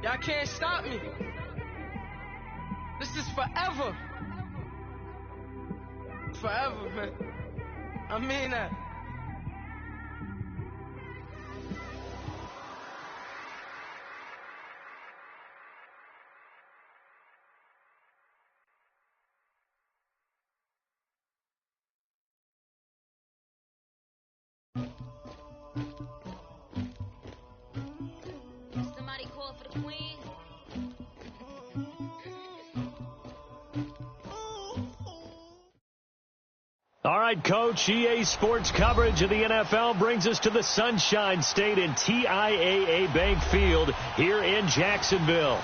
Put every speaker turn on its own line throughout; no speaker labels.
Y'all can't stop me. This is forever. Forever, man. I mean that.
Somebody call for the queen.
All right, Coach, EA Sports coverage of the NFL brings us to the Sunshine State in TIAA Bank Field here in Jacksonville.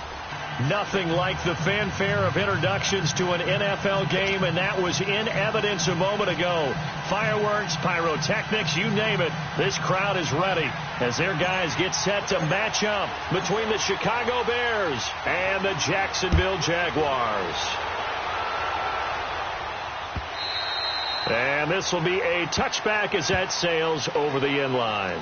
Nothing like the fanfare of introductions to an NFL game, and that was in evidence a moment ago. Fireworks, pyrotechnics, you name it. This crowd is ready as their guys get set to match up between the Chicago Bears and the Jacksonville Jaguars. And this will be a touchback as that sails over the end line.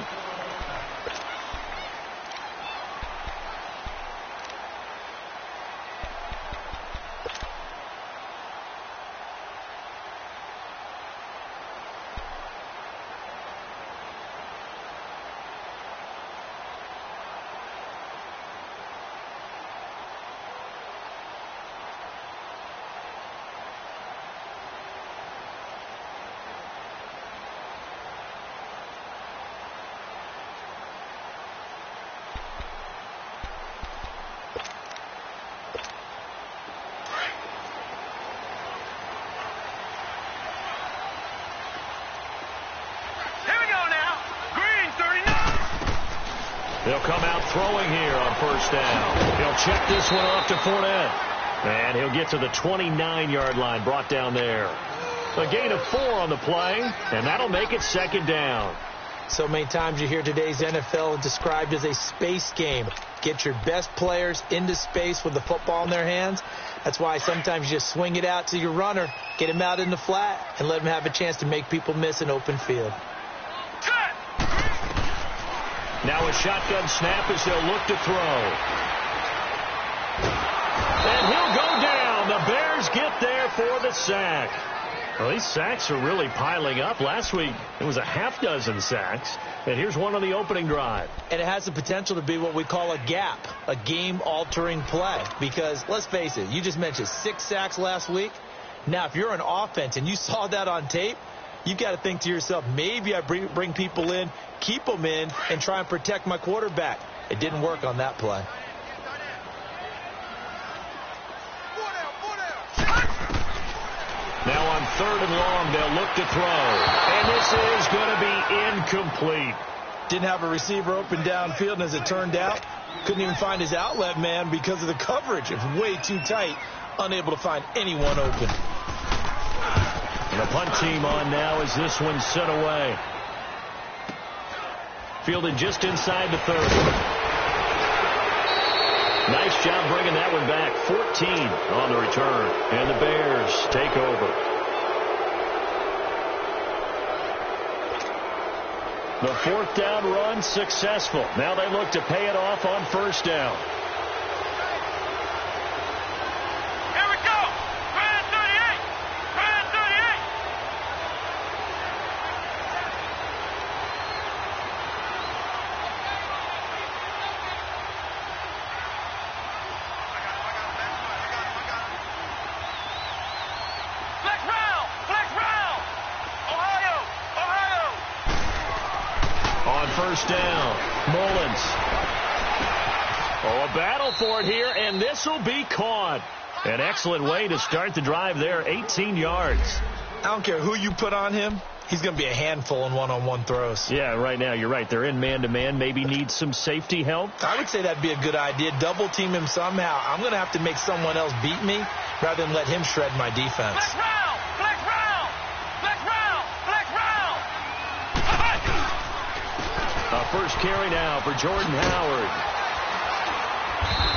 They'll come out throwing here on first down. He'll check this one off to Fournette. And he'll get to the 29-yard line, brought down there. A gain of 4 on the play, and that'll make it second down.
So many times you hear today's NFL described as a space game. Get your best players into space with the football in their hands. That's why sometimes you just swing it out to your runner, get him out in the flat, and let him have a chance to make people miss an open field.
Now a shotgun snap as they'll look to throw. And he'll go down. The Bears get there for the sack. Well, these sacks are really piling up. Last week, it was a half dozen sacks. And here's one on the opening drive.
And it has the potential to be what we call a gap, a game-altering play. Because, let's face it, you just mentioned 6 sacks last week. Now, if you're an offense and you saw that on tape, you've got to think to yourself, maybe I bring people in, keep them in, and try and protect my quarterback. It didn't work on that play.
Now on 3rd and long, they'll look to throw. And this is going to be incomplete.
Didn't have a receiver open downfield, and as it turned out, couldn't even find his outlet man because of the coverage. It was way too tight, unable to find anyone open.
And the punt team on now as this one's sent away. Fielded just inside the 30. Nice job bringing that one back. 14 on the return. And the Bears take over. The 4th down run successful. Now they look to pay it off on first down. First down. Mullins. Oh, a battle for it here, and this will be caught. An excellent way to start the drive there, 18 yards.
I don't care who you put on him. He's going to be a handful in one-on-one throws.
Yeah, right now, you're right. They're in man-to-man. Maybe need some safety help.
I would say that'd be a good idea. Double team him somehow. I'm going to have to make someone else beat me rather than let him shred my defense.
First carry now for Jordan Howard.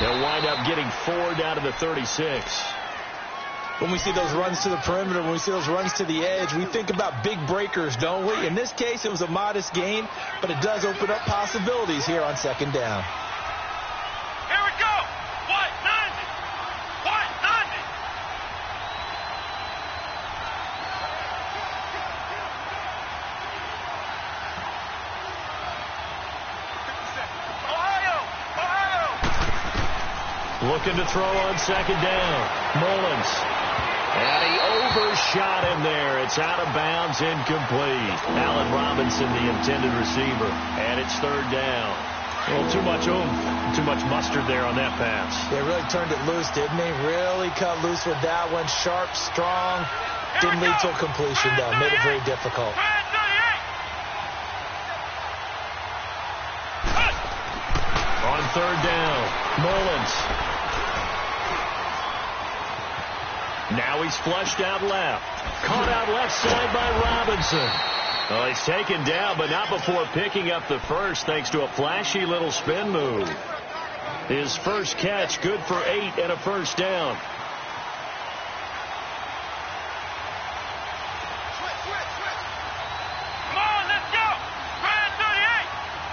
They'll wind up getting 4 down to the 36.
When we see those runs to the perimeter, when we see those runs to the edge, we think about big breakers, don't we? In this case, it was a modest gain, but it does open up possibilities here on second down.
Here we go!
Looking to throw on second down. Mullins. And he overshot him there. It's out of bounds, incomplete. Allen Robinson, the intended receiver. And it's third down. A little too much oomph, too much mustard there on that pass.
They really turned it loose, didn't they? Really cut loose with that one. Sharp, strong. Didn't lead to a completion, though. Made it very difficult.
On third down, Mullins. Now he's flushed out left. Caught out left side by Robinson. Well, he's taken down, but not before picking up the first, thanks to a flashy little spin move. His first catch, good for 8 and a first down.
Come on, let's go! Brand 38!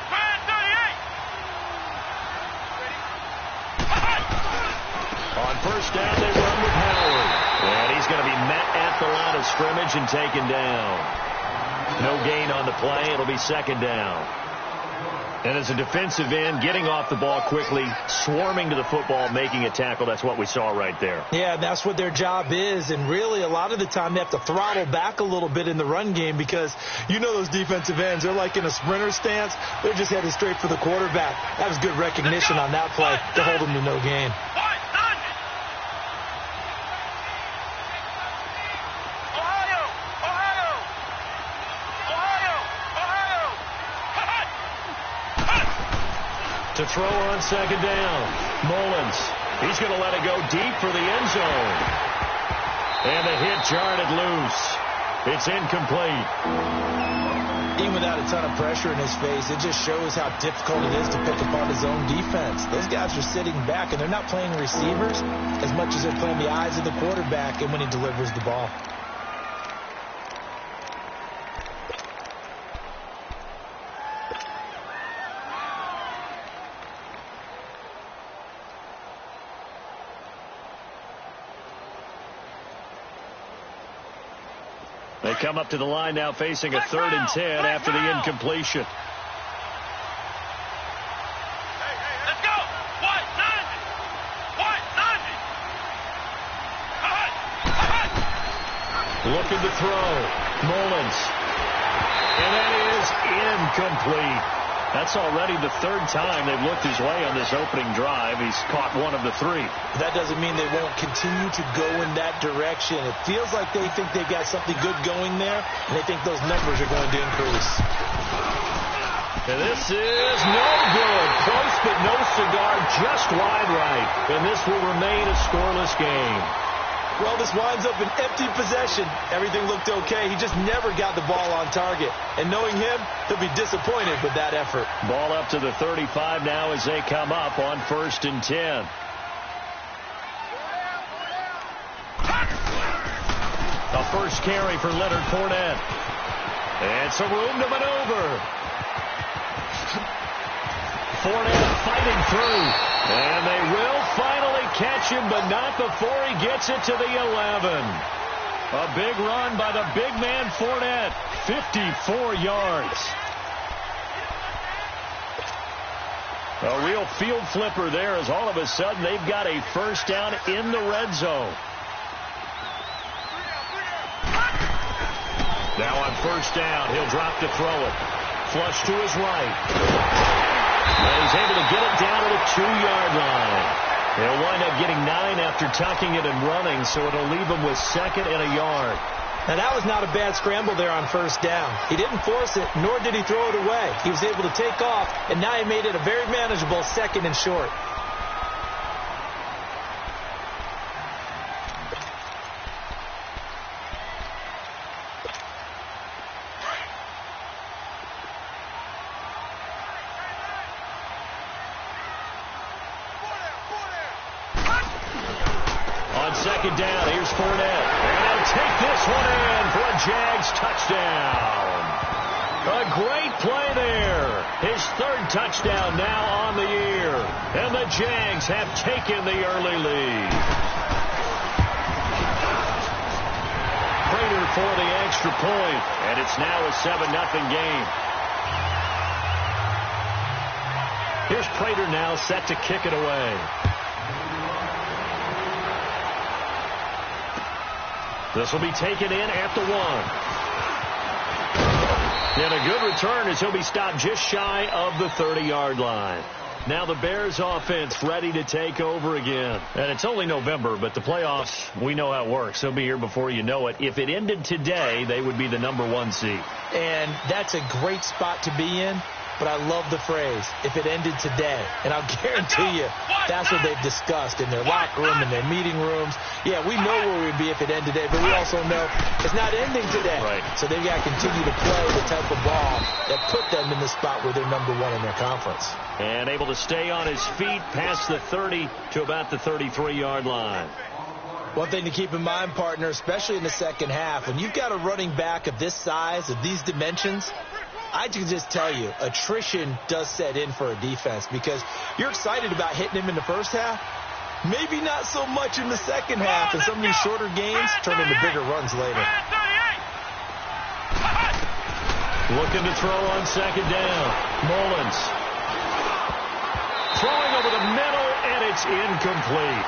Brand 38!
On first down, they run with Howard. And he's going to be met at the line of scrimmage and taken down. No gain on the play. It'll be second down. And as a defensive end, getting off the ball quickly, swarming to the football, making a tackle, that's what we saw right there.
Yeah, that's what their job is. And really, a lot of the time, they have to throttle back a little bit in the run game because you know those defensive ends, they're like in a sprinter stance. They're just headed straight for the quarterback. That was good recognition on that play to hold them to no gain.
To throw on second down, Mullins. He's going to let it go deep for the end zone. And the hit jarred it loose. It's incomplete.
Even without a ton of pressure in his face, it just shows how difficult it is to pick apart his own defense. Those guys are sitting back, and they're not playing receivers as much as they're playing the eyes of the quarterback and when he delivers the ball.
They come up to the line now facing a 3rd and 10 after the incompletion.
Let's go! White 90!
Looking to throw. Mullins. And that is incomplete. That's already the 3rd time they've looked his way on this opening drive. He's caught one of the 3.
That doesn't mean they won't continue to go in that direction. It feels like they think they've got something good going there, and they think those numbers are going to increase.
And this is no good. Close but no cigar, just wide right. And this will remain a scoreless game.
Well, this winds up an empty possession. Everything looked okay. He just never got the ball on target. And knowing him, he'll be disappointed with that effort.
Ball up to the 35 now as they come up on 1st and 10. A first carry for Leonard Fournette. And some room to maneuver. Fournette fighting through. And they will finally catch him, but not before he gets it to the 11. A big run by the big man Fournette. 54 yards. A real field flipper there as all of a sudden they've got a first down in the red zone. Now on first down, he'll drop to throw it. Flush to his right. And he's able to get it down to the 2-yard line. He'll wind up getting 9 after tucking it and running, so it'll leave him with 2nd and a yard.
Now, that was not a bad scramble there on first down. He didn't force it, nor did he throw it away. He was able to take off, and now he made it a very manageable 2nd and short.
Second down, here's Fournette. And he'll take this one in for a Jags touchdown. A great play there. His 3rd touchdown now on the year. And the Jags have taken the early lead. Prater for the extra point. And it's now a 7-0 game. Here's Prater now set to kick it away. This will be taken in at the 1. And a good return as he'll be stopped just shy of the 30-yard line. Now the Bears offense ready to take over again. And it's only November, but the playoffs, we know how it works. They'll be here before you know it. If it ended today, they would be the #1 seed.
And that's a great spot to be in. But I love the phrase, if it ended today. And I'll guarantee you, that's what they've discussed in their locker room, in their meeting rooms. Yeah, we know where we'd be if it ended today, but we also know it's not ending today.
Right.
So they've got to continue to play the type of ball that put them in the spot where they're #1 in their conference.
And able to stay on his feet past the 30 to about the 33-yard line.
One thing to keep in mind, partner, especially in the second half, when you've got a running back of this size, of these dimensions, I can just tell you, attrition does set in for a defense because you're excited about hitting him in the first half. Maybe not so much in the second half, and some of these shorter games turn into bigger runs later.
Looking to throw on second down. Mullins. Throwing over the middle, and it's incomplete.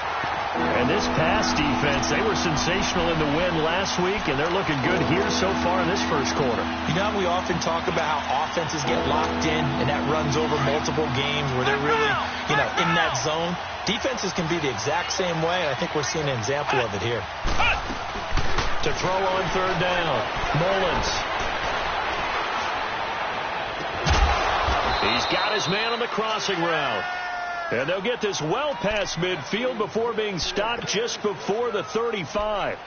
And this pass defense, they were sensational in the win last week, and they're looking good here so far in this first quarter.
You know how we often talk about how offenses get locked in, and that runs over multiple games where they're really, in that zone? Defenses can be the exact same way, and I think we're seeing an example of it here.
To throw on third down, Mullins. He's got his man on the crossing route. And they'll get this well past midfield before being stopped just before the 35.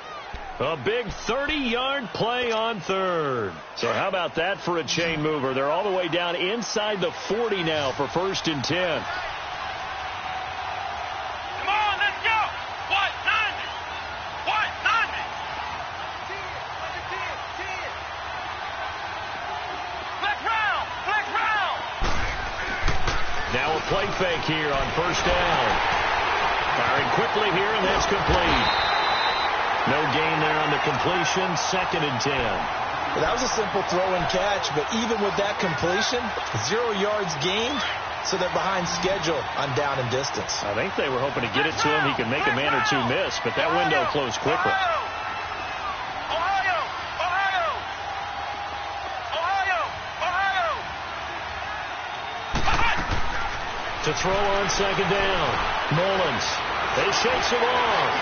A big 30-yard play on third. So how about that for a chain mover? They're all the way down inside the 40 now for 1st and 10.
Come on, let's go. What? 90. What? 90. Flex round. Flex round.
Now a play fake here on 1st down. Firing quickly here, and that's complete. No gain there on the completion. 2nd and 10.
Well, that was a simple throw and catch, but even with that completion, 0 yards gained, so they're behind schedule on down and distance.
I think they were hoping to get it to him. He could make a man or two miss, but that window closed quickly. To throw on second down. Mullins. They shakes it off.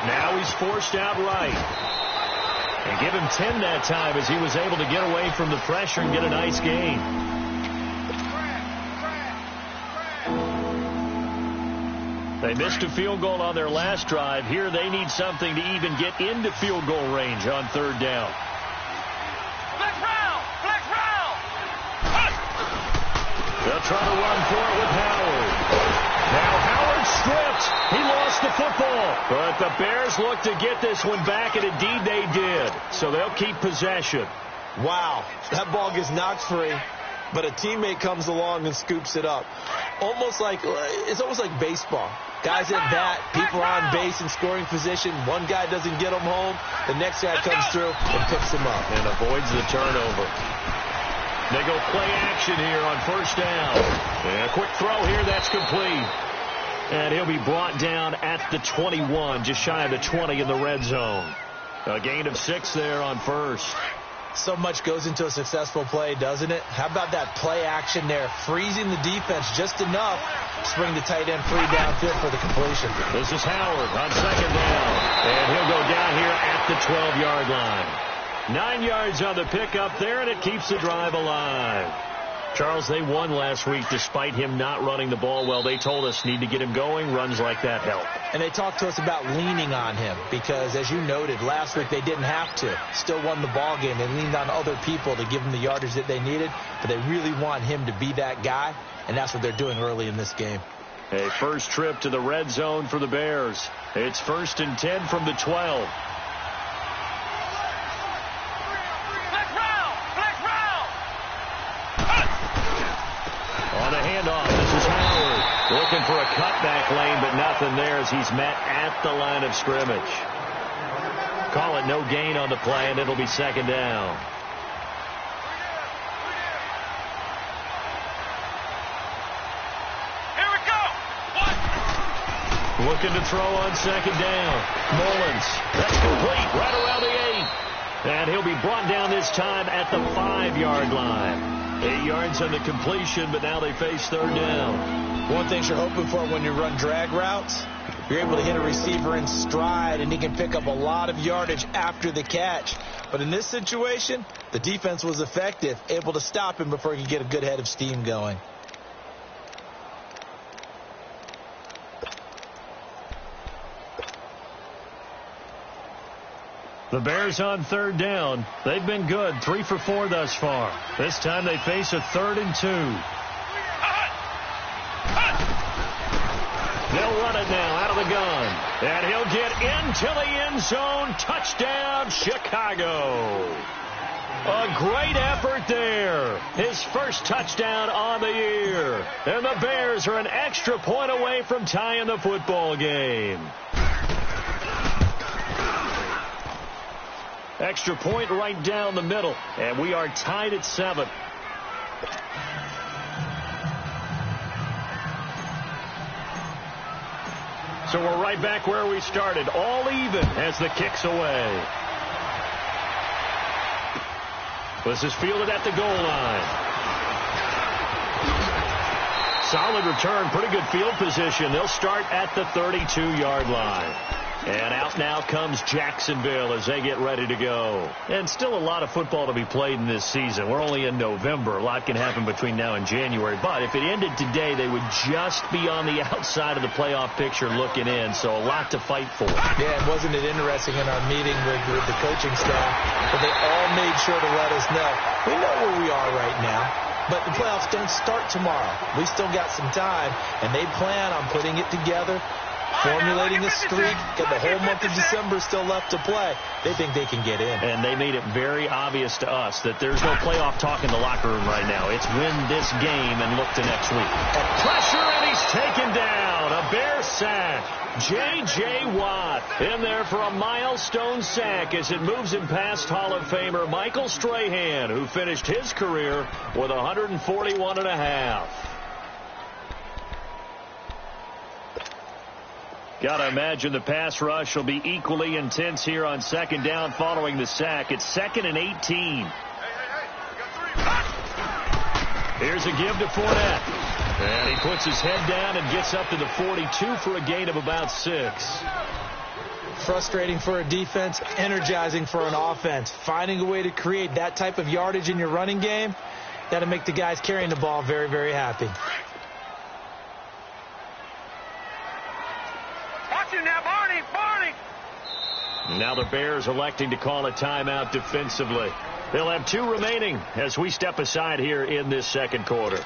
Now he's forced out right. And give him 10 that time as he was able to get away from the pressure and get a nice gain. They missed a field goal on their last drive. Here they need something to even get into field goal range on third down. They'll try to run for it with Howard. Now Howard stripped. He lost the football. But the Bears look to get this one back, and indeed they did. So they'll keep possession.
Wow, that ball gets knocked free, but a teammate comes along and scoops it up. It's almost like baseball. Guys at bat, people are on base in scoring position. One guy doesn't get them home. The next guy comes through and picks them up.
And avoids the turnover. They go play action here on 1st down. And a quick throw here, that's complete. And he'll be brought down at the 21, just shy of the 20 in the red zone. A gain of 6 there on 1st.
So much goes into a successful play, doesn't it? How about that play action there, freezing the defense just enough to bring the tight end free downfield for the completion.
This is Howard on second down. And he'll go down here at the 12-yard line. 9 yards on the pickup there, and it keeps the drive alive. Charles, they won last week despite him not running the ball well. They told us need to get him going. Runs like that help.
And they talked to us about leaning on him because, as you noted, last week they didn't have to. Still won the ball game. They leaned on other people to give them the yardage that they needed, but they really want him to be that guy, and that's what they're doing early in this game.
A first trip to the red zone for the Bears. It's 1st and 10 from the 12. On the handoff, this is Howard. Looking for a cutback lane, but nothing there as he's met at the line of scrimmage. Call it no gain on the play, and it'll be 2nd down.
Here we go.
Looking to throw on second down. Mullins. That's complete right around the 8. And he'll be brought down this time at the 5-yard line. 8 yards on the completion, but now they face third down.
One thing you're hoping for when you run drag routes, you're able to hit a receiver in stride, and he can pick up a lot of yardage after the catch. But in this situation, the defense was effective, able to stop him before he could get a good head of steam going.
The Bears on third down. They've been good, 3 for 4 thus far. This time they face a 3rd and 2. They'll run it now out of the gun. And he'll get into the end zone. Touchdown, Chicago. A great effort there. His first touchdown on the year. And the Bears are an extra point away from tying the football game. Extra point right down the middle. And we are tied at 7. So we're right back where we started. All even as the kick's away. This is fielded at the goal line. Solid return. Pretty good field position. They'll start at the 32-yard line. And out now comes Jacksonville as they get ready to go. And still a lot of football to be played in this season. We're only in November. A lot can happen between now and January. But if it ended today, they would just be on the outside of the playoff picture looking in. So a lot to fight for.
Yeah, and wasn't it interesting in our meeting with the coaching staff that they all made sure to let us know. We know where we are right now. But the playoffs don't start tomorrow. We still got some time. And they plan on putting it together, formulating a streak, got the whole month of December still left to play. They think they can get in.
And they made it very obvious to us that there's no playoff talk in the locker room right now. It's win this game and look to next week. Pressure, and he's taken down. A Bear sack. J.J. Watt in there for a milestone sack as it moves him past Hall of Famer Michael Strahan, who finished his career with 141.5. Got to imagine the pass rush will be equally intense here on second down following the sack. It's 2nd and 18. Here's a give to Fournette. And he puts his head down and gets up to the 42 for a gain of about 6.
Frustrating for a defense, energizing for an offense. Finding a way to create that type of yardage in your running game, that'll make the guys carrying the ball very, very happy.
Now the Bears electing to call a timeout defensively. They'll have 2 remaining as we step aside here in this second quarter.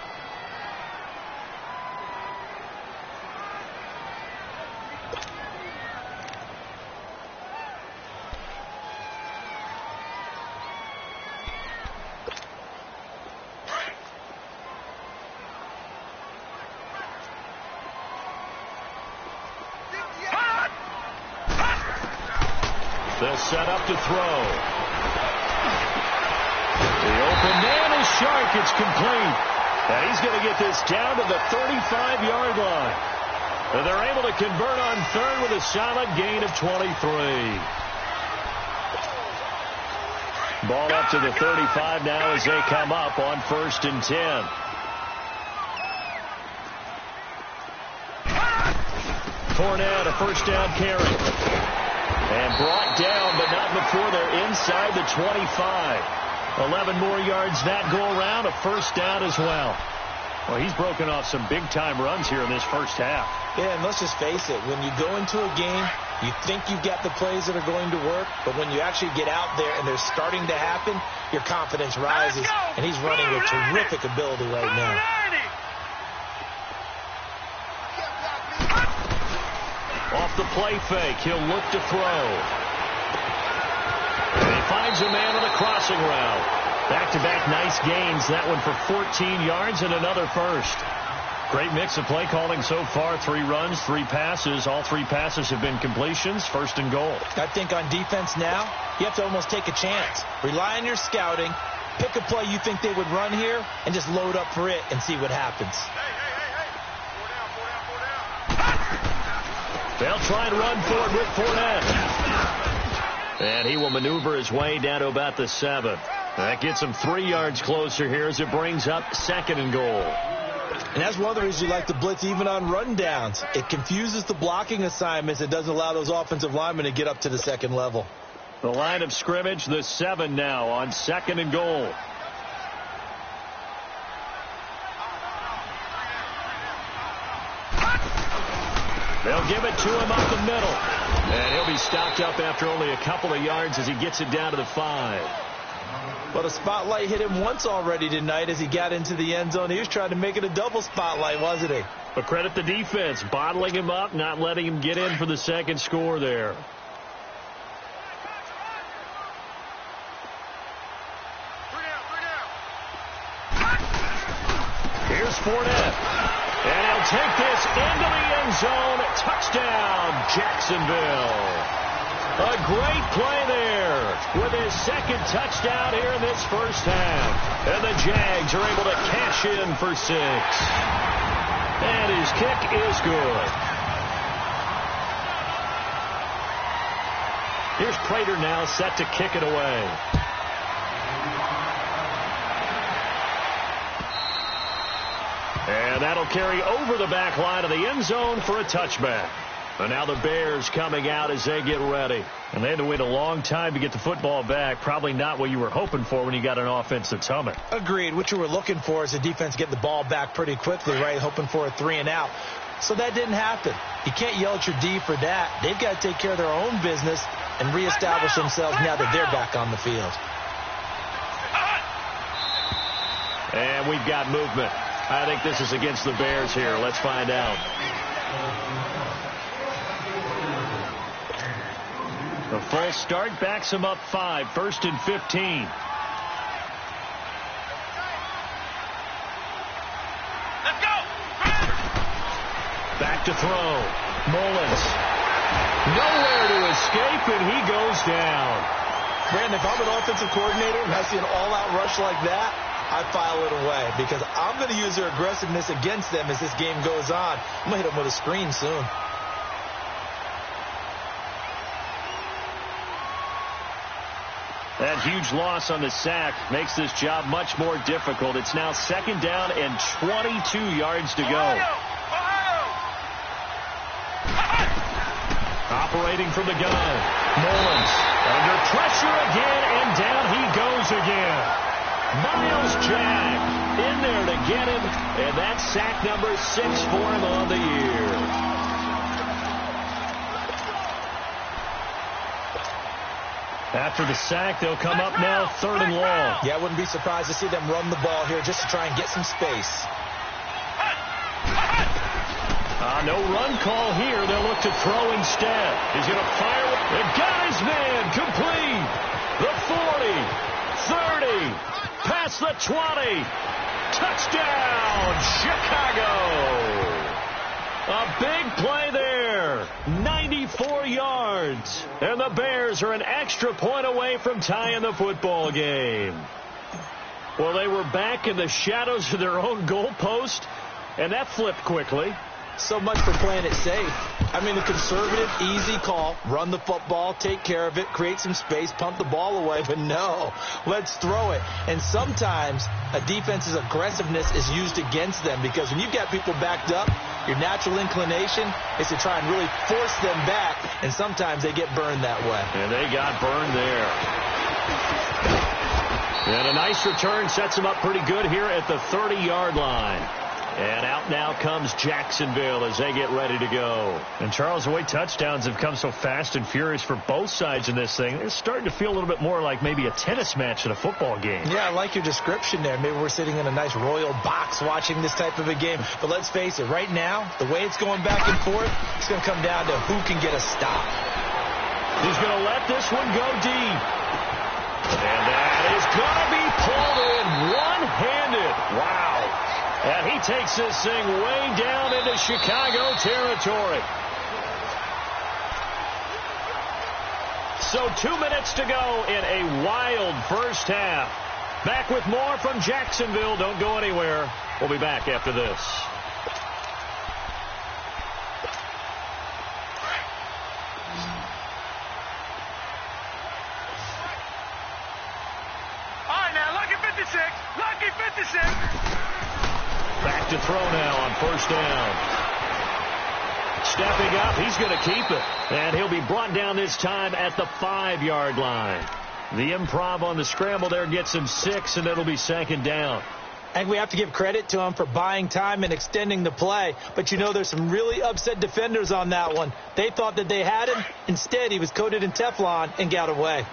They'll set up to throw. The open man is sharp. It's complete. And he's going to get this down to the 35-yard line. And they're able to convert on third with a solid gain of 23. Ball up to the 35 now as they come up on 1st and 10. Fournette, a first down carry. And brought down, but not before they're inside the 25. 11 more yards that go around, a first down as well. Well, he's broken off some big-time runs here in this first half.
Yeah, and let's just face it. When you go into a game, you think you've got the plays that are going to work, but when you actually get out there and they're starting to happen, your confidence rises, and he's running with terrific ability right now.
Off the play fake, he'll look to throw. And he finds a man on the crossing route. Back-to-back nice gains. That one for 14 yards and another first. Great mix of play calling so far. 3 runs, 3 passes. All 3 passes have been completions. 1st and goal.
I think on defense now, you have to almost take a chance. Rely on your scouting. Pick a play you think they would run here and just load up for it and see what happens.
They'll try and run for it with Fournette. And he will maneuver his way down to about the 7. That gets him 3 yards closer here as it brings up 2nd and goal.
And that's one of the reasons you like to blitz even on rundowns. It confuses the blocking assignments. It doesn't allow those offensive linemen to get up to the 2nd level.
The line of scrimmage, the 7 now on 2nd and goal. They'll give it to him up the middle. And he'll be stopped up after only a couple of yards as he gets it down to the 5.
But a spotlight hit him once already tonight as he got into the end zone. He was trying to make it a double spotlight, wasn't he?
But credit the defense, bottling him up, not letting him get in for the 2nd score there. Here's Fournette. And he'll take this into the end zone. Touchdown, Jacksonville. A great play there with his 2nd touchdown here in this first half. And the Jags are able to cash in for 6. And his kick is good. Here's Prater now set to kick it away. And that'll carry over the back line of the end zone for a touchback. And now the Bears coming out as they get ready. And they had to wait a long time to get the football back. Probably not what you were hoping for when you got an offense that's humming.
Agreed. What you were looking for is the defense getting the ball back pretty quickly, right? Hoping for a 3 and out. So that didn't happen. You can't yell at your D for that. They've got to take care of their own business and reestablish themselves now that they're back on the field.
And we've got movement. I think this is against the Bears here. Let's find out. The full start backs him up 5. 1st and 15.
Let's go.
Back to throw. Mullins. Nowhere to escape, and he goes down.
Brandon, if I'm an offensive coordinator and I see an all-out rush like that, I file it away because I'm going to use their aggressiveness against them as this game goes on. I'm going to hit them with a screen soon.
That huge loss on the sack makes this job much more difficult. It's now 2nd down and 22 yards to go. Operating from the gun. Mullins under pressure again, and down he goes again. Miles Jack in there to get him, and that's sack number 6 for him on the year. After the sack, they'll come up now 3rd and long.
Yeah, I wouldn't be surprised to see them run the ball here just to try and get some space.
No run call here. They'll look to throw instead. He's going to fire. And got his man complete. The 40, 30, past the 20. Touchdown, Chicago. A big play there. 94 yards. And the Bears are an extra point away from tying the football game. Well, they were back in the shadows of their own goalpost, and that flipped quickly.
So much for playing it safe. I mean, a conservative, easy call. Run the football, take care of it, create some space, pump the ball away. But no, let's throw it. And sometimes a defense's aggressiveness is used against them because when you've got people backed up, your natural inclination is to try and really force them back. And sometimes they get burned that way.
And they got burned there. And a nice return sets them up pretty good here at the 30-yard line. And out now comes Jacksonville as they get ready to go. And, Charles, the way touchdowns have come so fast and furious for both sides in this thing, it's starting to feel a little bit more like maybe a tennis match in a football game.
Yeah, I like your description there. Maybe we're sitting in a nice royal box watching this type of a game. But let's face it, right now, the way it's going back and forth, it's going to come down to who can get a stop.
He's going to let this one go deep. And that is going to be pulled in one-handed. Wow. And he takes this thing way down into Chicago territory. So 2 minutes to go in a wild first half. Back with more from Jacksonville. Don't go anywhere. We'll be back after this. to throw now on first down. Stepping up, he's going to keep it. And he'll be brought down this time at the 5-yard line. The improv on the scramble there gets him 6, and it'll be second down.
And we have to give credit to him for buying time and extending the play. But, you know, there's some really upset defenders on that one. They thought that they had him. Instead, he was coated in Teflon and got away.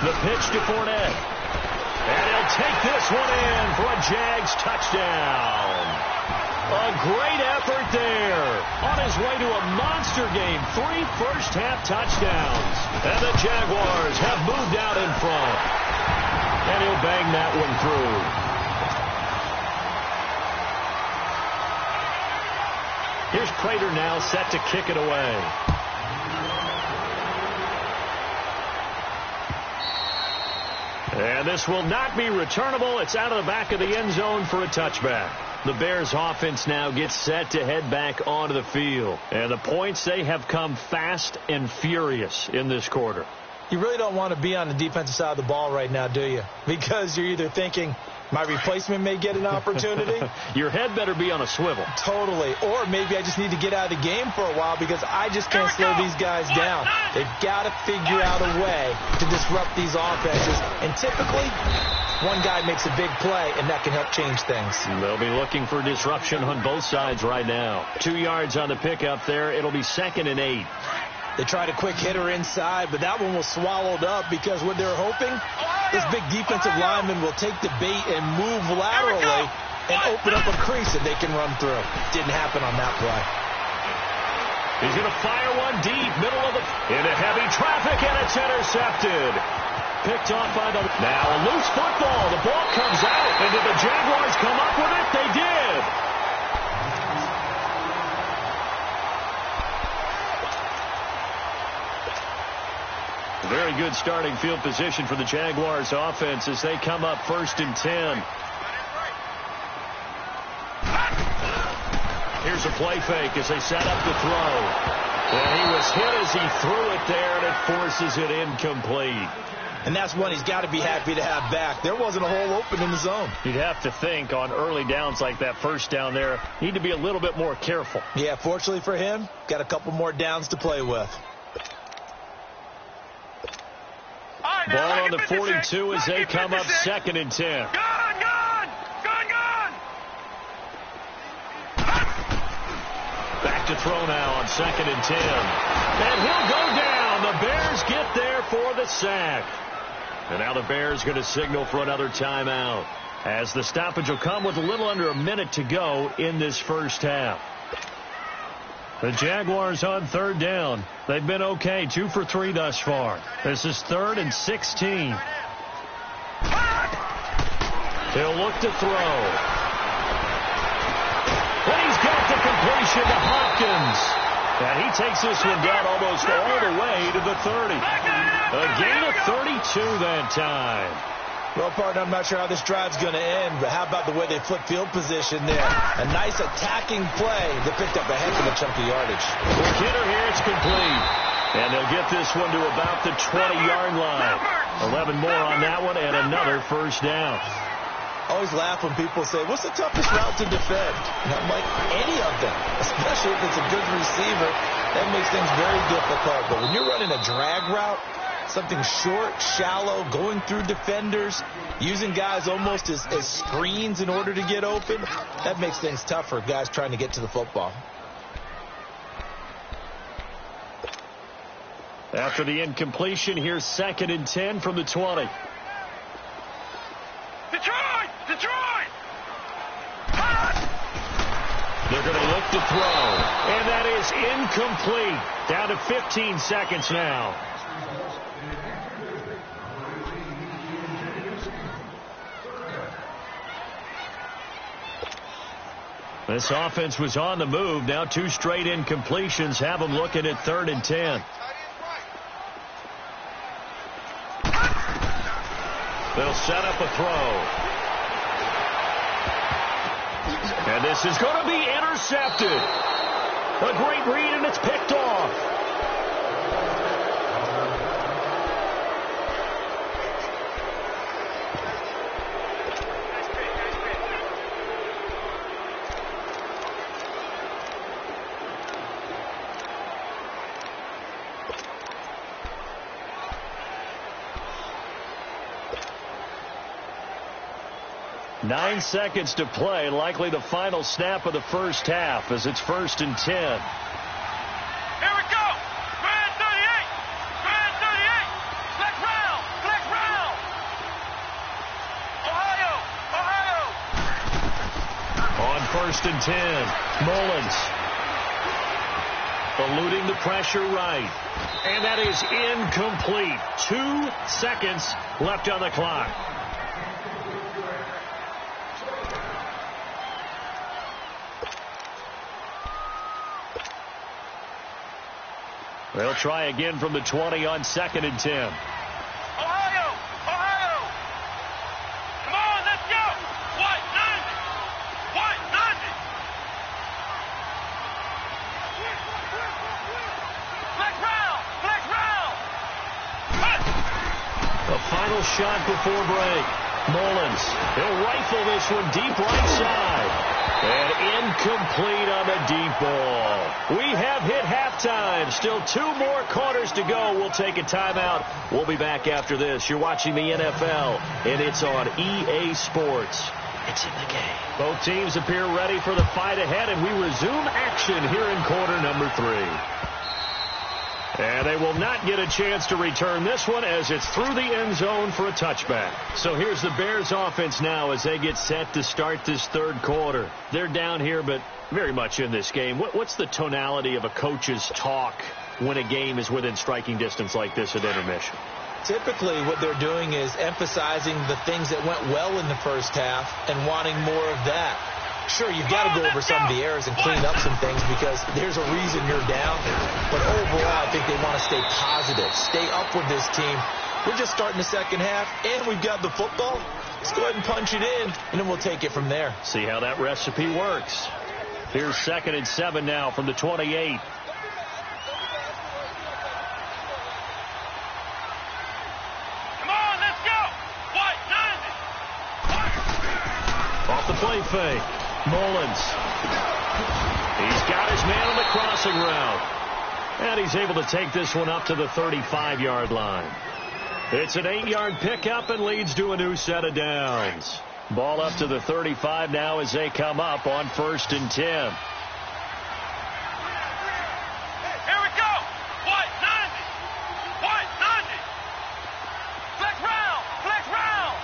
The pitch to Fournette. And he'll take this one in for a Jags touchdown. A great effort there. On his way to a monster game. 3 first-half touchdowns. And the Jaguars have moved out in front. And he'll bang that one through. Here's Prater now set to kick it away. And this will not be returnable. It's out of the back of the end zone for a touchback. The Bears offense now gets set to head back onto the field. And the points, they have come fast and furious in this quarter.
You really don't want to be on the defensive side of the ball right now, do you? Because you're either thinking, my replacement may get an opportunity.
Your head better be on a swivel.
Totally. Or maybe I just need to get out of the game for a while because I just can't slow these guys down. They've got to figure out a way to disrupt these offenses. And typically, one guy makes a big play, and that can help change things.
They'll be looking for disruption on both sides right now. 2 yards on the pickup there. It'll be 2nd and 8.
They tried a quick hitter inside, but that one was swallowed up because what they're hoping, this big defensive lineman will take the bait and move laterally and open up a crease that they can run through. Didn't happen on that play.
He's going to fire one deep, middle of the... into heavy traffic, and it's intercepted. Picked off by the... Now a loose football. The ball comes out, and did the Jaguars come up with it? They did. Very good starting field position for the Jaguars offense as they come up 1st and 10. Here's a play fake as they set up the throw. And he was hit as he threw it there, and it forces it incomplete.
And that's one he's got to be happy to have back. There wasn't a hole open in the zone.
You'd have to think on early downs like that first down there, need to be a little bit more careful.
Yeah, fortunately for him, got a couple more downs to play with.
Ball on the 42 as they come up 2nd and 10.
Gone!
Back to throw now on 2nd and 10. And he'll go down. The Bears get there for the sack. And now the Bears going to signal for another timeout as the stoppage will come with a little under a minute to go in this first half. The Jaguars on 3rd down. They've been okay, 2 for 3 thus far. This is 3rd and 16. He'll look to throw. And he's got the completion to Hopkins. And he takes this one down almost all the way to the 30. A gain of 32 that time.
Well, partner, I'm not sure how this drive's going to end, but how about the way they flip field position there? A nice attacking play that picked up a heck of a chunk of yardage.
Quick hitter here, it's complete. And they'll get this one to about the 20-yard line. 11 more on that one and another first down.
I always laugh when people say, what's the toughest route to defend? And I'm like, any of them, especially if it's a good receiver. That makes things very difficult. But when you're running a drag route, something short, shallow, going through defenders, using guys almost as screens in order to get open, that makes things tough for guys trying to get to the football.
After the incompletion, here's 2nd and 10 from the 20.
Detroit!
They're going to look to throw, and that is incomplete. Down to 15 seconds now. This offense was on the move. Now 2 straight incompletions have them looking at 3rd and 10. They'll set up a throw. And this is going to be intercepted. A great read, and it's picked off. 9 seconds to play, likely the final snap of the first half as it's 1st and 10.
Here we go. Grand 38. Grand 38. Flex round. Flex round. Ohio. Ohio.
On 1st and 10, Mullins eluding the pressure right. And that is incomplete. 2 seconds left on the clock. They'll try again from the 20 on 2nd and 10.
Ohio. Ohio. Come on, let's go. What? 90. What? 90. Flex round. Flex round. Cut.
The final shot before break. Mullins. He'll rifle this one deep right side. And incomplete on the deep ball. We have hit halftime. Still 2 more quarters to go. We'll take a timeout. We'll be back after this. You're watching the NFL, and it's on EA Sports. It's in the game. Both teams appear ready for the fight ahead, and we resume action here in quarter number 3. And they will not get a chance to return this one as it's through the end zone for a touchback. So here's the Bears offense now as they get set to start this 3rd quarter. They're down here, but very much in this game. What's the tonality of a coach's talk when a game is within striking distance like this at intermission?
Typically, what they're doing is emphasizing the things that went well in the first half and wanting more of that. Sure, you've got to go over some of the errors and clean up some things because there's a reason you're down. But overall, I think they want to stay positive, stay up with this team. We're just starting the second half, and we've got the football. Let's go ahead and punch it in, and then we'll take it from there.
See how that recipe works. Here's 2nd and 7 now from the 28.
Come on, let's go. What? 90.
Off the play fake. Mullins. He's got his man on the crossing route. And he's able to take this one up to the 35-yard line. It's an 8-yard pickup and leads to a new set of downs. Ball up to the 35 now as they come up on 1st and 10.
Here we go. What? 90. What? 90. Flex round. Flex round.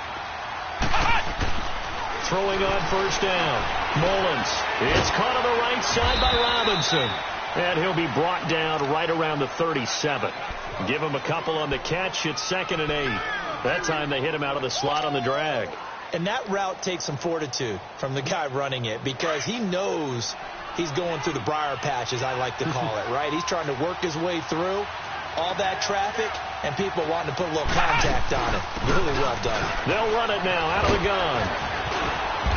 Throwing on 1st down. Mullins. It's caught on the right side by Robinson. And he'll be brought down right around the 37. Give him a couple on the catch. It's 2nd and 8. That time they hit him out of the slot on the drag.
And that route takes some fortitude from the guy running it because he knows he's going through the briar patch, as I like to call it, right? He's trying to work his way through all that traffic and people wanting to put a little contact on it. Really well done.
They'll run it now out of the gun.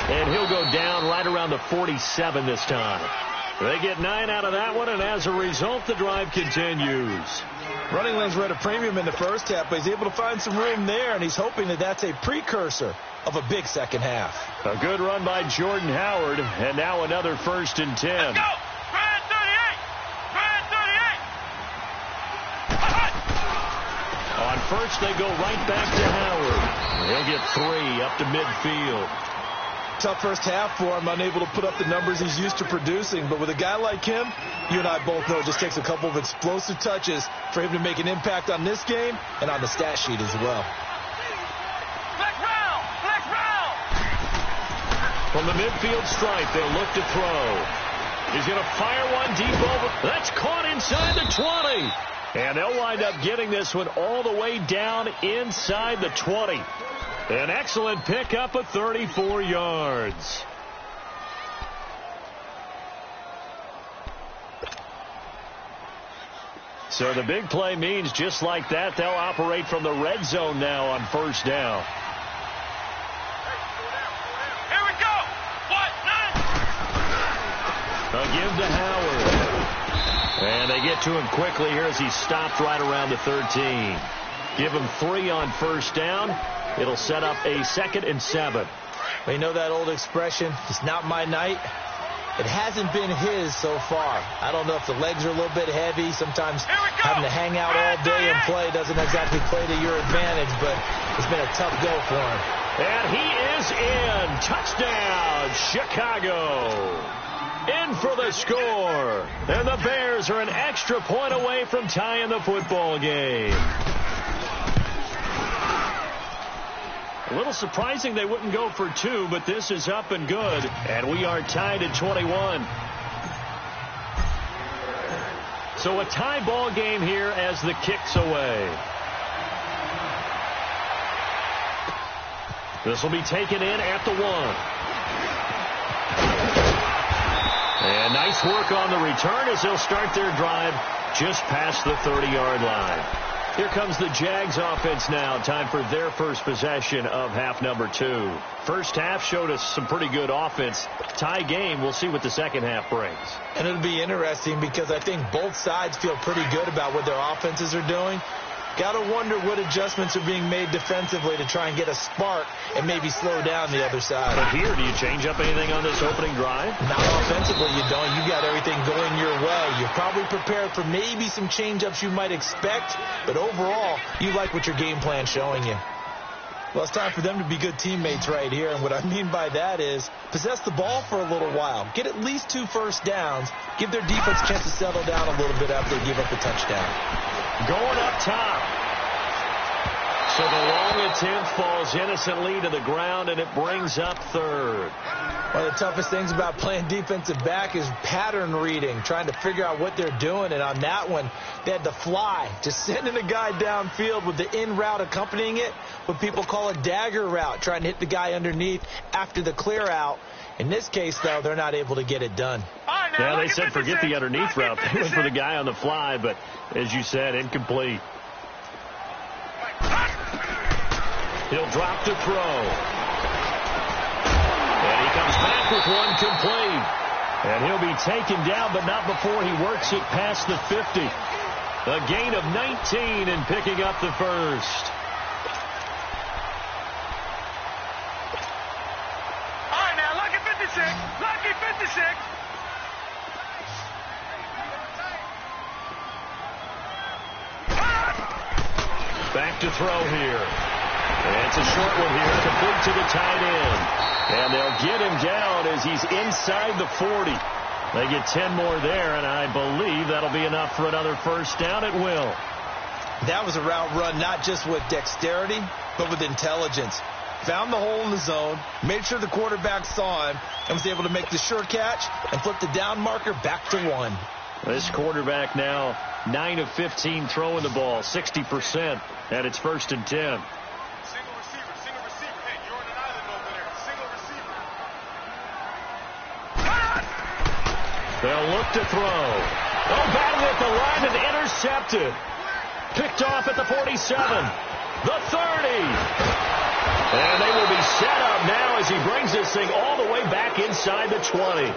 And he'll go down right around the 47 this time. They get 9 out of that one, and as a result, the drive continues.
Running lanes were at a premium in the first half, but he's able to find some room there, and he's hoping that that's a precursor of a big second half.
A good run by Jordan Howard, and now another 1st and 10.
Let's go. Grand 38. Grand 38.
On 1st, they go right back to Howard. He'll get 3 up to midfield.
Tough first half for him, unable to put up the numbers he's used to producing. But with a guy like him, you and I both know it just takes a couple of explosive touches for him to make an impact on this game and on the stat sheet as well.
Flex round. Flex round.
From the midfield stripe, they'll look to throw. He's going to fire one deep over. That's caught inside the 20. And they'll wind up getting this one all the way down inside the 20. An excellent pickup of 34 yards. So the big play means just like that, they'll operate from the red zone now on 1st down.
Here we go. What? 90.
They'll give to Howard. And they get to him quickly here as he's stopped right around the 13. Give him 3 on 1st down. It'll set up a 2nd and 7.
Well, you know that old expression, it's not my night. It hasn't been his so far. I don't know if the legs are a little bit heavy. Sometimes having to hang out all day and play doesn't exactly play to your advantage, but it's been a tough go for him.
And he is in. Touchdown, Chicago. In for the score. And the Bears are an extra point away from tying the football game. A little surprising they wouldn't go for 2, but this is up and good. And we are tied at 21. So a tie ball game here as the kick's away. This will be taken in at the 1. And nice work on the return as they'll start their drive just past the 30-yard line. Here comes the Jags offense now. Time for their first possession of half number 2. First half showed us some pretty good offense. Tie game. We'll see what the second half brings.
And it'll be interesting because I think both sides feel pretty good about what their offenses are doing. Got to wonder what adjustments are being made defensively to try and get a spark and maybe slow down the other side.
But here, do you change up anything on this opening drive?
Not offensively, you don't. You got everything going your way. You're probably prepared for maybe some change-ups you might expect, but overall, you like what your game plan's showing you. Well, it's time for them to be good teammates right here, and what I mean by that is possess the ball for a little while. Get at least 2 first downs. Give their defense a chance to settle down a little bit after they give up the touchdown.
Going up top. So the long attempt falls innocently to the ground, and it brings up 3rd.
One of the toughest things about playing defensive back is pattern reading, trying to figure out what they're doing. And on that one, they had to fly, just sending a guy downfield with the in route accompanying it, what people call a dagger route, trying to hit the guy underneath after the clear out. In this case, though, they're not able to get it done.
Yeah, they said forget the underneath route. They went for the guy on the fly, but as you said, incomplete. He'll drop to throw. And he comes back with one complete. And he'll be taken down, but not before he works it past the 50. A gain of 19 and picking up the first.
All right, now, lucky 56. Lucky 56.
Back to throw here. And it's a short one here, complete to the tight end. And they'll get him down as he's inside the 40. They get 10 more there, and I believe that'll be enough for another first down. It will.
That was a route run not just with dexterity, but with intelligence. Found the hole in the zone, made sure the quarterback saw him, and was able to make the sure catch and flip the down marker back to 1.
This quarterback now 9 of 15 throwing the ball, 60%, and it's 1st and 10.
Single receiver. Hey, you're on an island over there. Single receiver.
They'll look to throw. Oh, batted at the line and intercepted. Picked off at the 47. The 30. And they will be set up now as he brings this thing all the way back inside the 20.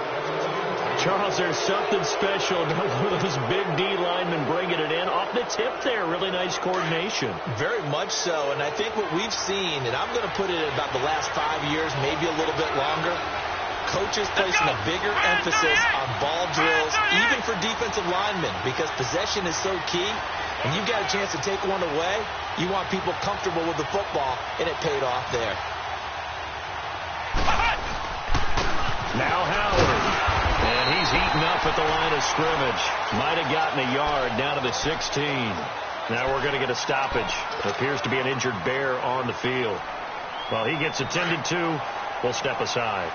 Charles, there's something special about one of those big D linemen bringing it in off the tip there. Really nice coordination.
Very much so, and I think what we've seen, and I'm going to put it at about the last 5 years, maybe a little bit longer, coaches placing a bigger emphasis on ball drills, even for defensive linemen, because possession is so key. When you've got a chance to take one away, you want people comfortable with the football, and it paid off there.
Now Howard. And he's eaten up at the line of scrimmage. Might have gotten a yard down to the 16. Now we're going to get a stoppage. It appears to be an injured Bear on the field. While he gets attended to, we'll step aside.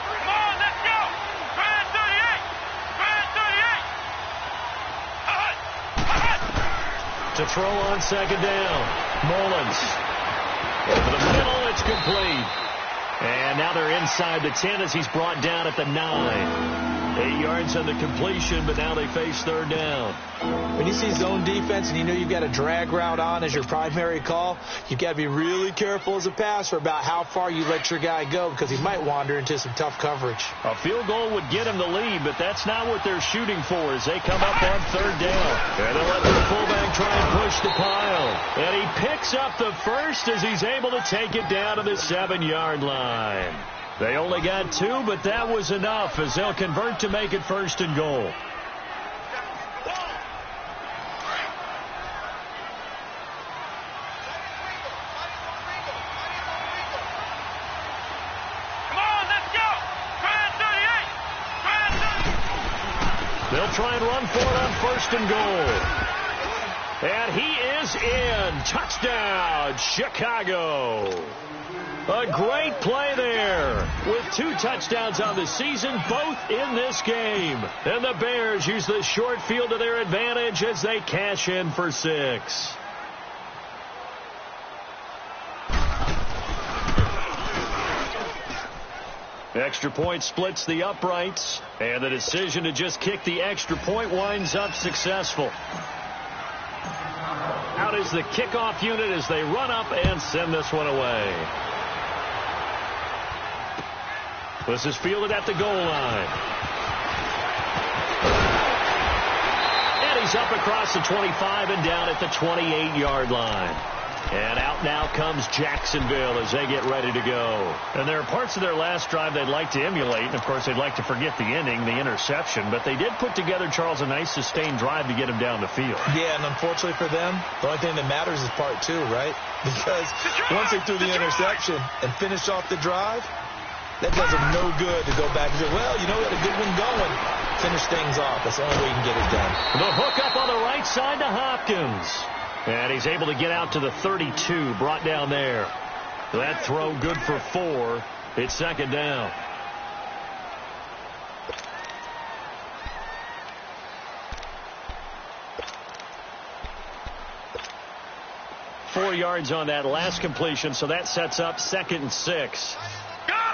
Come on, let's go. Brand 38.
To throw on second down. Mullins. Over the middle, it's complete. And now they're inside the 10 as he's brought down at the 9. 8 yards on the completion, but now they face 3rd down.
When you see zone defense and you know you've got a drag route on as your primary call, you've got to be really careful as a passer about how far you let your guy go because he might wander into some tough coverage.
A field goal would get him the lead, but that's not what they're shooting for as they come up on 3rd down. And they'll let the fullback try and push the pile. And he picks up the first as he's able to take it down to the 7-yard line. They only got 2, but that was enough as they'll convert to make it 1st and goal. They'll try and run for it on 1st and goal. And he is in. Touchdown, Chicago. A great play there with 2 touchdowns on the season, both in this game. And the Bears use the short field to their advantage as they cash in for 6. Extra point splits the uprights, and the decision to just kick the extra point winds up successful. Out is the kickoff unit as they run up and send this one away. This is fielded at the goal line. And he's up across the 25 and down at the 28-yard line. And out now comes Jacksonville as they get ready to go. And there are parts of their last drive they'd like to emulate. And, of course, they'd like to forget the ending, the interception. But they did put together, Charles, a nice sustained drive to get him down the field. Yeah, and unfortunately for them, the only thing that matters is part 2, right? Because once they threw the interception and finished off the drive, that does them no good to go back and say, well, you know, we had a good one going. Finish things off. That's the only way you can get it done. The hook up on the right side to Hopkins. And he's able to get out to the 32, brought down there. That throw good for 4. It's 2nd down. Four yards on that last completion, so that sets up 2nd and 6.
Gone!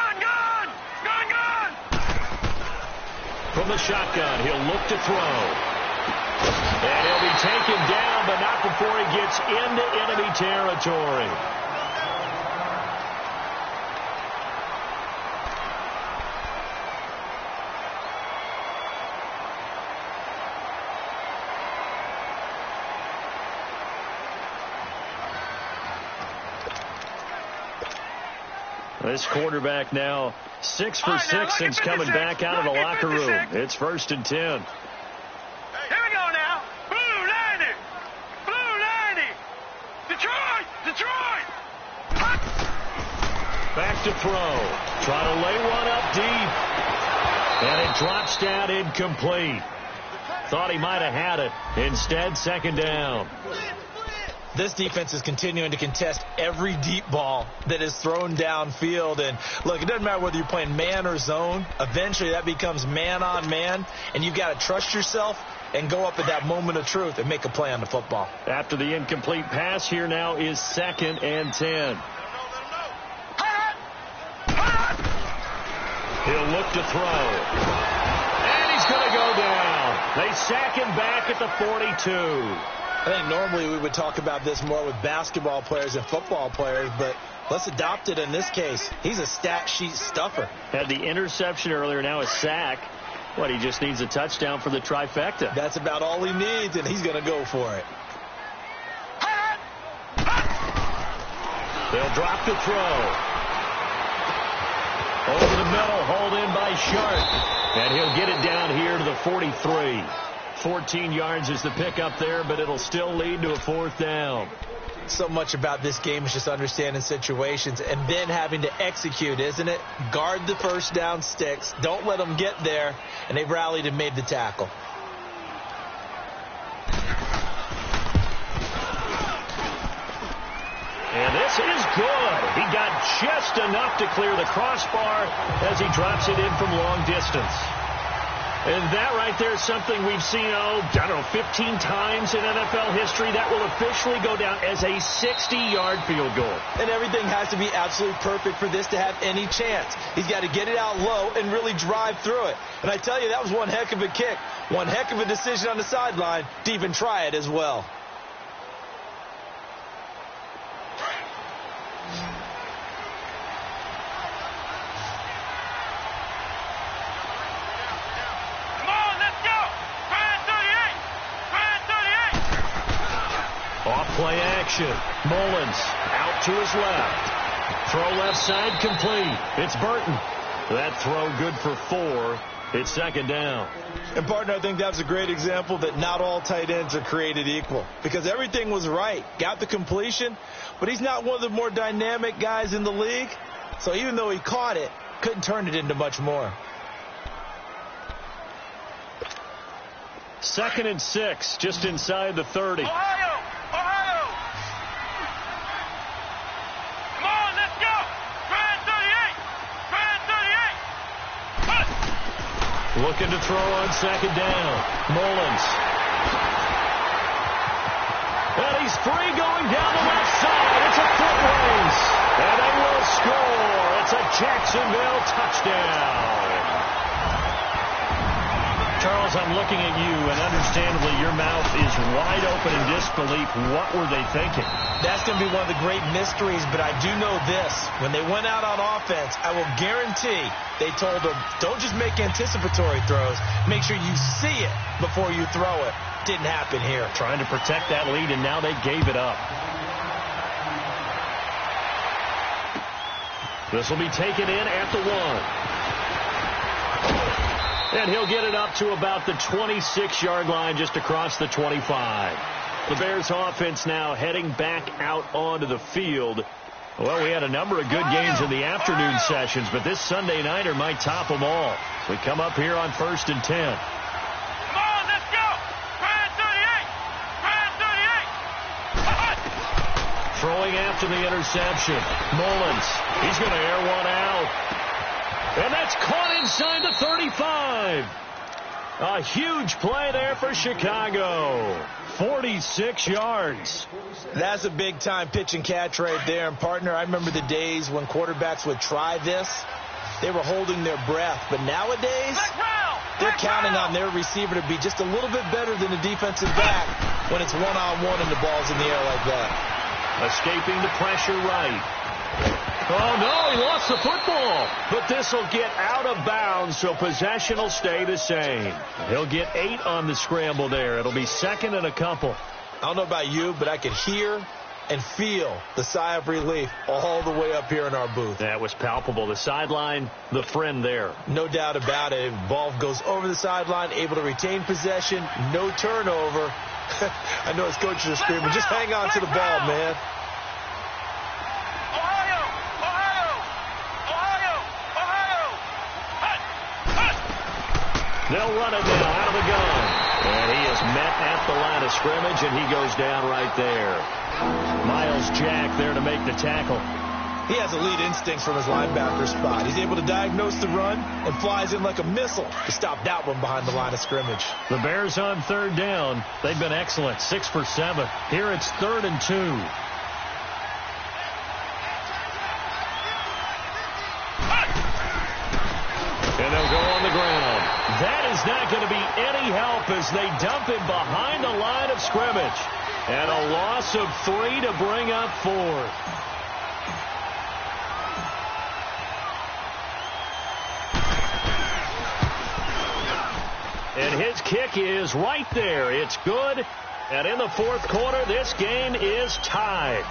From the shotgun, he'll look to throw. And he'll be taken down, but not before he gets into enemy territory. This quarterback now 6 for 6 since coming back out of the locker room. It's 1st and 10. Back to throw. Try to lay one up deep. And it drops down incomplete. Thought he might have had it. Instead, 2nd down. This defense is continuing to contest every deep ball that is thrown downfield. And, look, it doesn't matter whether you're playing man or zone. Eventually, that becomes man on man. And you've got to trust yourself and go up at that moment of truth and make a play on the football. After the incomplete pass, here now is 2nd and 10. He'll look to throw. And he's going to go down. They sack him back at the 42. I think normally we would talk about this more with basketball players and football players, but let's adopt it in this case. He's a stat sheet stuffer. Had the interception earlier, now a sack. He just needs a touchdown for the trifecta. That's about all he needs, and he's going to go for it. They'll drop the throw. Over the middle, hauled in by Sharp. And he'll get it down here to the 43. 14 yards is the pickup there, but it'll still lead to a 4th down. So much about this game is just understanding situations and then having to execute, isn't it? Guard the first down sticks. Don't let them get there. And they've rallied and made the tackle. And this is good. He got just enough to clear the crossbar as he drops it in from long distance. And that right there is something we've seen, 15 times in NFL history. That will officially go down as a 60-yard field goal. And everything has to be absolutely perfect for this to have any chance. He's got to get it out low and really drive through it. And I tell you, that was one heck of a kick. One heck of a decision on the sideline to even try it as well. Play action. Mullins out to his left. Throw left side complete. It's Burton. That throw good for 4. It's 2nd down. And, partner, I think that's a great example that not all tight ends are created equal. Because everything was right. Got the completion. But he's not one of the more dynamic guys in the league. So even though he caught it, couldn't turn it into much more. 2nd and 6, just inside the 30.
Ohio! Ohio! Come on, let's go! Try 38! Try 38! Cut!
Looking to throw on 2nd down. Mullins. And he's free going down the left side. It's a foot race. And they will score. It's a Jacksonville touchdown. Charles, I'm looking at you, and understandably your mouth is wide open in disbelief. What were they thinking?
That's going to be one of the great mysteries, but I do know this. When they went out on offense, I will guarantee they told them, don't just make anticipatory throws. Make sure you see it before you throw it. Didn't happen here.
Trying to protect that lead, and now they gave it up. This will be taken in at the 1. And he'll get it up to about the 26-yard line, just across the 25. The Bears offense now heading back out onto the field. Well, we had a number of good games in the afternoon sessions, but this Sunday nighter might top them all. We come up here on 1st and 10.
Come on, let's go! Try 38! Try 38! Cut!
Throwing after the interception. Mullins. He's going to air one out. And that's caught inside the 35. A huge play there for Chicago. 46 yards.
That's a big-time pitch and catch right there. And, partner, I remember the days when quarterbacks would try this. They were holding their breath. But nowadays, they're counting on their receiver to be just a little bit better than the defensive back when it's one-on-one and the ball's in the air like that.
Escaping the pressure right. Oh, no, he lost the football. But this will get out of bounds, so possession will stay the same. He'll get 8 on the scramble there. It'll be 2nd and a couple.
I don't know about you, but I could hear and feel the sigh of relief all the way up here in our booth.
That was palpable. The sideline, the friend there.
No doubt about it. Ball goes over the sideline, able to retain possession, no turnover. I know his coaches are screaming, just hang on to the ball, man.
They'll run it now out of the gun. And he is met at the line of scrimmage, and he goes down right there. Miles Jack there to make the tackle.
He has elite instincts from his linebacker spot. He's able to diagnose the run and flies in like a missile to stop that one behind the line of scrimmage.
The Bears on 3rd down. They've been excellent, 6 for 7. Here it's 3rd and 2. And they'll go on the ground. That is not going to be any help as they dump him behind the line of scrimmage. And a loss of 3 to bring up 4th. And his kick is right there. It's good. And in the 4th quarter, this game is tied.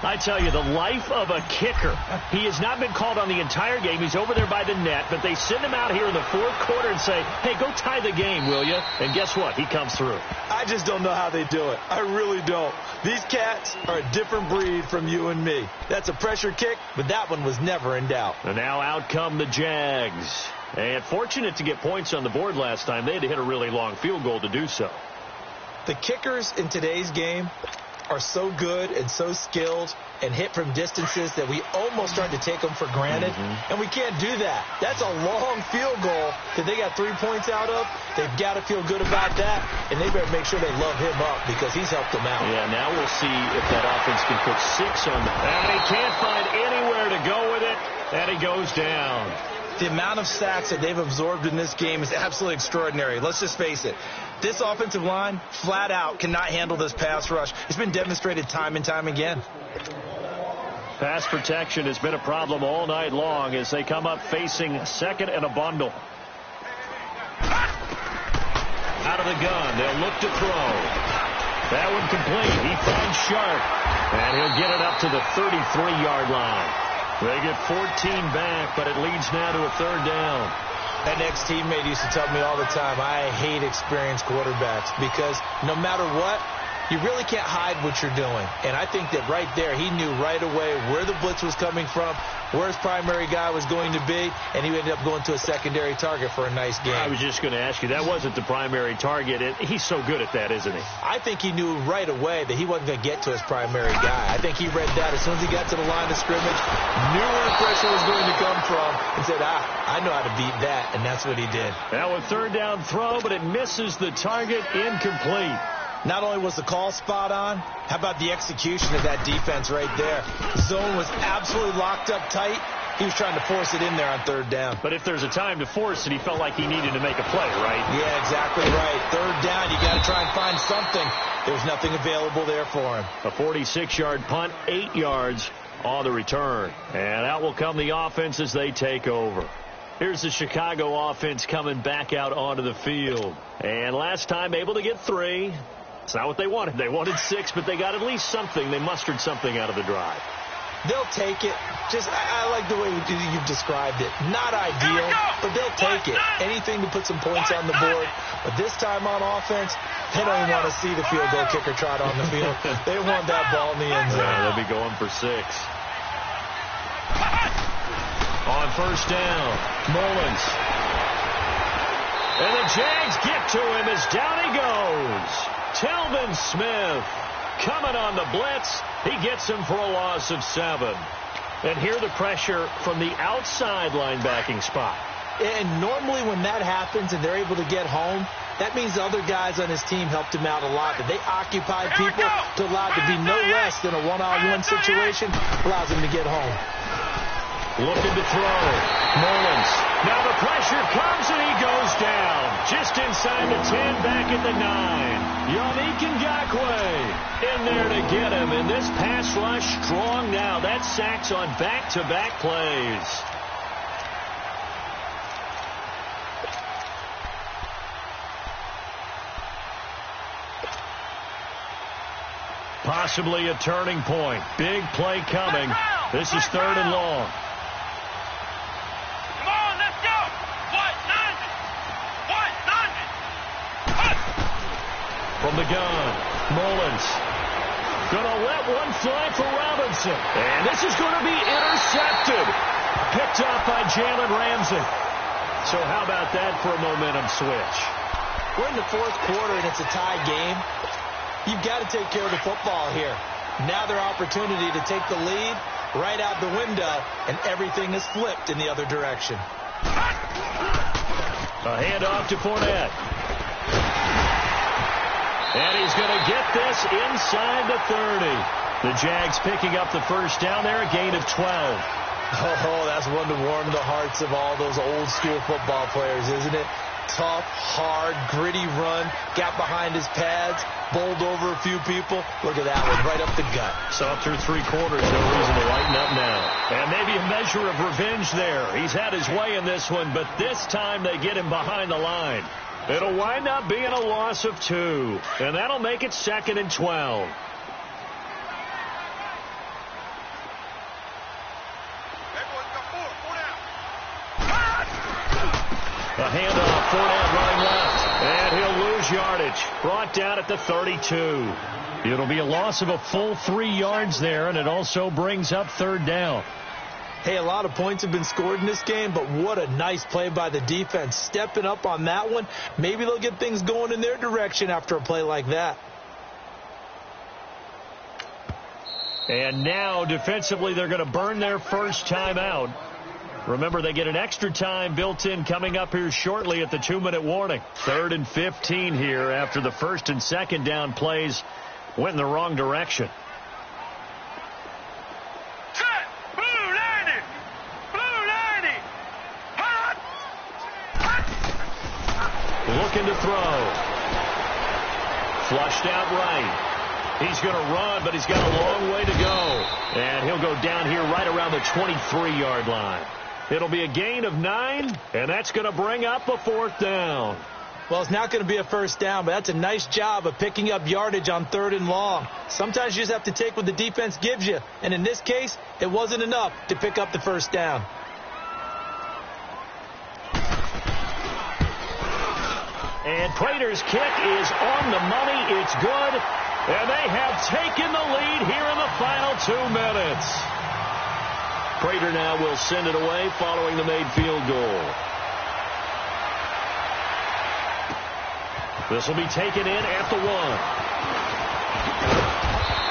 I tell you, the life of a kicker. He has not been called on the entire game. He's over there by the net, but they send him out here in the 4th quarter and say, hey, go tie the game, will you? And guess what? He comes through.
I just don't know how they do it. I really don't. These cats are a different breed from you and me. That's a pressure kick, but that one was never in doubt.
And now out come the Jags. And fortunate to get points on the board last time. They had to hit a really long field goal to do so.
The kickers in today's game are so good and so skilled and hit from distances that we almost start to take them for granted. And we can't do that. That's a long field goal that they got 3 points out of. They've got to feel good about that, and they better make sure they love him up because he's helped them out.
Yeah, now we'll see if that offense can put 6 on them. And he can't find anywhere to go with it, and he goes down.
The amount of sacks that they've absorbed in this game is absolutely extraordinary. Let's just face it. This offensive line, flat out, cannot handle this pass rush. It's been demonstrated time and time again.
Pass protection has been a problem all night long as they come up facing 2nd and a bundle. Out of the gun. They'll look to throw. That one complete. He finds Sharp. And he'll get it up to the 33-yard line. They get 14 back, but it leads now to a 3rd down.
That ex-teammate used to tell me all the time, I hate experienced quarterbacks because no matter what, you really can't hide what you're doing. And I think that right there, he knew right away where the blitz was coming from, where his primary guy was going to be, and he ended up going to a secondary target for a nice game.
I was just going to ask you, that wasn't the primary target. He's so good at that, isn't he? I
think he knew right away that he wasn't going to get to his primary guy. I think he read that as soon as he got to the line of scrimmage, knew where the pressure was going to come from, and said, I know how to beat that, and that's what he did.
Now a third down throw, but it misses the target, incomplete.
Not only was the call spot on, how about the execution of that defense right there? The zone was absolutely locked up tight. He was trying to force it in there on third down.
But if there's a time to force it, he felt like he needed to make a play, right?
Yeah, exactly right. Third down, you got to try and find something. There's nothing available there for him.
A 46-yard punt, 8 yards on the return. And out will come the offense as they take over. Here's the Chicago offense coming back out onto the field. And last time able to get 3. It's not what they wanted. They wanted 6, but they got at least something. They mustered something out of the drive.
They'll take it. I like the way you've described it. Not ideal, but they'll take it. Anything to put some points on the board. But this time on offense, they don't even want to see the field goal kicker trot on the field. They want that ball in the end zone.
Yeah, they'll be going for 6. On first down, Mullins. And the Jags get to him as down he goes. Telvin Smith coming on the blitz. He gets him for a loss of 7. And here the pressure from the outside linebacking spot.
And normally when that happens and they're able to get home, that means the other guys on his team helped him out a lot. That they occupy people to allow it to be no less than a one-on-one situation, allows him to get home.
Looking to throw. Mullins. Now the pressure comes and he goes down. Just inside the 10, back at the 9. Yannick Ngakoue in there to get him. And this pass rush strong now. That's sacks on back-to-back plays. Possibly a turning point. Big play coming. This is 3rd and long. From the gun, Mullins. Gonna let one fly for Robinson. And this is going to be intercepted. Picked up by Jalen Ramsey. So how about that for a momentum switch?
We're in the 4th quarter and it's a tie game. You've got to take care of the football here. Now their opportunity to take the lead right out the window, and everything is flipped in the other direction.
A handoff to Fournette. And he's going to get this inside the 30. The Jags picking up the first down there, a gain of 12.
Oh, that's one to warm the hearts of all those old school football players, isn't it? Tough, hard, gritty run, got behind his pads, bowled over a few people. Look at that one, right up the gut.
Saw through 3 quarters, no reason to lighten up now. And maybe a measure of revenge there. He's had his way in this one, but this time they get him behind the line. It'll wind up being a loss of 2, and that'll make it 2nd and 12. A handoff, Fournette running left, and he'll lose yardage. Brought down at the 32. It'll be a loss of a full 3 yards there, and it also brings up 3rd down.
Hey, a lot of points have been scored in this game, but what a nice play by the defense. Stepping up on that one. Maybe they'll get things going in their direction after a play like that.
And now, defensively, they're going to burn their first time out. Remember, they get an extra time built in coming up here shortly at the 2-minute warning. 3rd and 15 here after the 1st and 2nd down plays went in the wrong direction. Looking to throw. Flushed out right. He's going to run, but he's got a long way to go. And he'll go down here right around the 23-yard line. It'll be a gain of 9, and that's going to bring up a 4th down.
Well, it's not going to be a first down, but that's a nice job of picking up yardage on 3rd and long. Sometimes you just have to take what the defense gives you. And in this case, it wasn't enough to pick up the first down.
And Prater's kick is on the money. It's good. And they have taken the lead here in the final 2 minutes. Prater now will send it away following the made field goal. This will be taken in at the 1.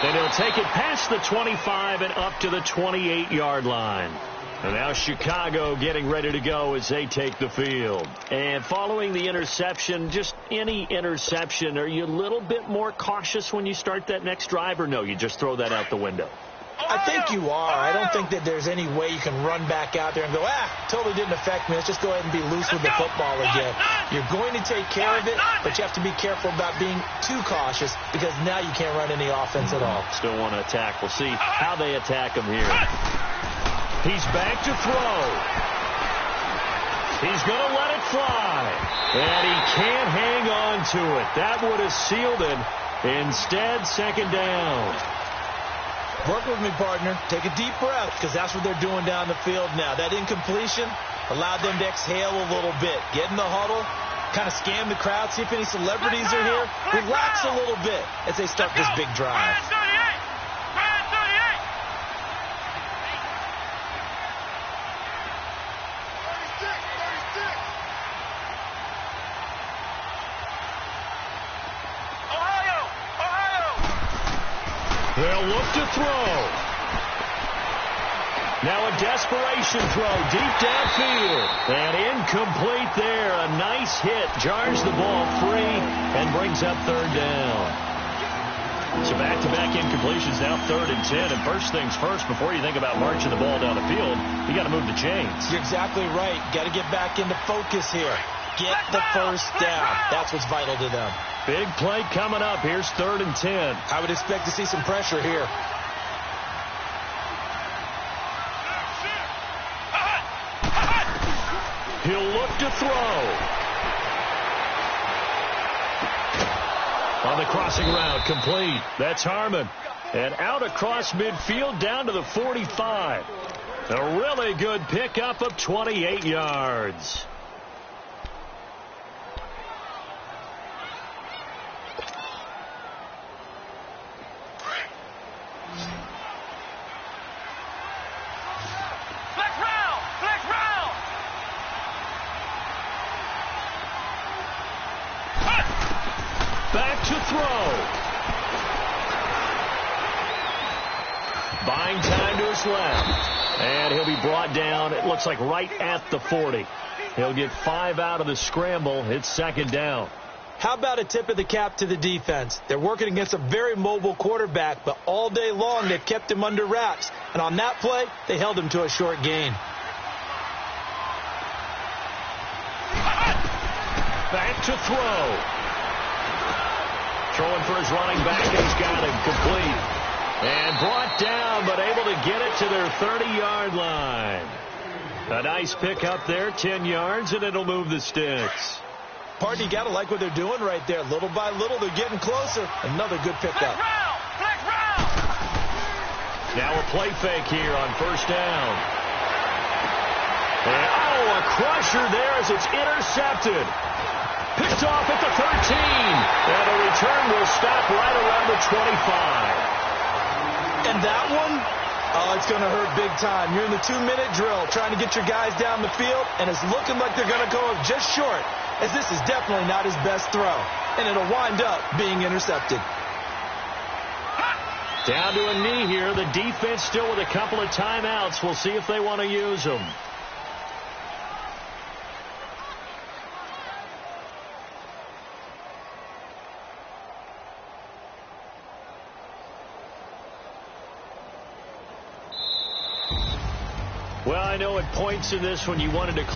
And he'll take it past the 25 and up to the 28-yard line. And now Chicago getting ready to go as they take the field. And following the interception, just any interception, are you a little bit more cautious when you start that next drive, or no, you just throw that out the window?
I think you are. I don't think that there's any way you can run back out there and go, totally didn't affect me. Let's just go ahead and be loose with the football again. You're going to take care of it, but you have to be careful about being too cautious because now you can't run any offense at all.
Still want to attack. We'll see how they attack him here. He's back to throw. He's going to let it fly. And he can't hang on to it. That would have sealed it. Instead, second down.
Work with me, partner. Take a deep breath because that's what they're doing down the field now. That incompletion allowed them to exhale a little bit. Get in the huddle, kind of scan the crowd, see if any celebrities are here. Relax a little bit as they start this big drive.
They'll look to throw. Now a desperation throw deep downfield. And incomplete there. A nice hit. Jars the ball free and brings up third down. So back-to-back incompletions now 3rd and 10. And first things first, before you think about marching the ball down the field, you got to move the chains.
You're exactly right. Got to get back into focus here. Get the first down. That's what's vital to them.
Big play coming up. Here's 3rd and 10.
I would expect to see some pressure here.
He'll look to throw. On the crossing route, complete. That's Harmon. And out across midfield down to the 45. A really good pickup of 28 yards. Back to throw. Buying time to his left. And he'll be brought down, it looks like right at the 40. He'll get 5 out of the scramble. It's second down.
How about a tip of the cap to the defense? They're working against a very mobile quarterback, but all day long they've kept him under wraps. And on that play, they held him to a short gain.
Back to throw. Throwing for his running back, and he's got him complete. And brought down, but able to get it to their 30-yard line. A nice pickup there, 10 yards, and it'll move the sticks.
Partner, you got to like what they're doing right there. Little by little, they're getting closer. Another good pickup.
Now a play fake here on first down. And, a crusher there as it's intercepted. Picked off at the 13. And the return will stop right around the 25.
And that one, it's going to hurt big time. You're in the 2-minute drill trying to get your guys down the field, and it's looking like they're going to go just short, as this is definitely not his best throw. And it'll wind up being intercepted.
Down to a knee here. The defense still with a couple of timeouts. We'll see if they want to use them. Well, I know at points in this when you wanted to